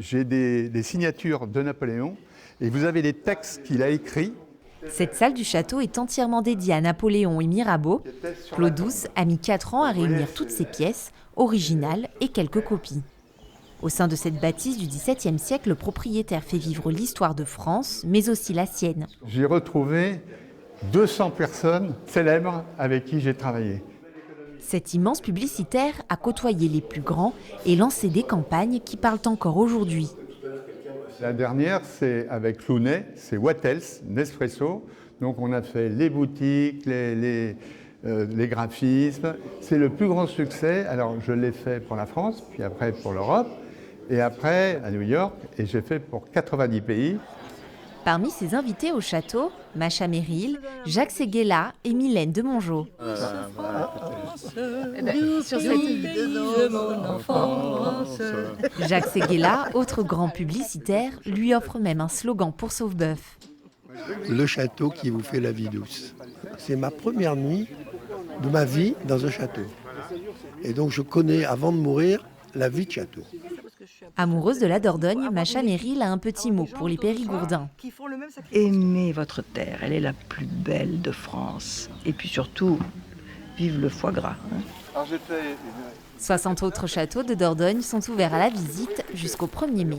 j'ai des signatures de Napoléon et vous avez des textes qu'il a écrits. Cette salle du château est entièrement dédiée à Napoléon et Mirabeau. Claude Douce a mis 4 ans à réunir toutes ces pièces, originales et quelques copies. Au sein de cette bâtisse du XVIIe siècle, le propriétaire fait vivre l'histoire de France, mais aussi la sienne. J'ai retrouvé 200 personnes célèbres avec qui j'ai travaillé. Cet immense publicitaire a côtoyé les plus grands et lancé des campagnes qui parlent encore aujourd'hui. La dernière, c'est avec Lounet, c'est What Else, Nespresso. Donc on a fait les boutiques, les graphismes. C'est le plus grand succès. Alors je l'ai fait pour la France, puis après pour l'Europe, et après à New York, et j'ai fait pour 90 pays. Parmi ses invités au château, Macha Merrill, Jacques Séguéla et Mylène de Mongeau. Jacques Séguéla, autre grand publicitaire, lui offre même un slogan pour Sauveboeuf. Le château qui vous fait la vie douce. C'est ma première nuit de ma vie dans un château. Et donc je connais, avant de mourir, la vie de château. Amoureuse de la Dordogne, Macha Merrill a un petit mot pour les Périgourdins. Aimez votre terre, elle est la plus belle de France. Et puis surtout, vive le foie gras. 60 autres châteaux de Dordogne sont ouverts à la visite jusqu'au 1er mai.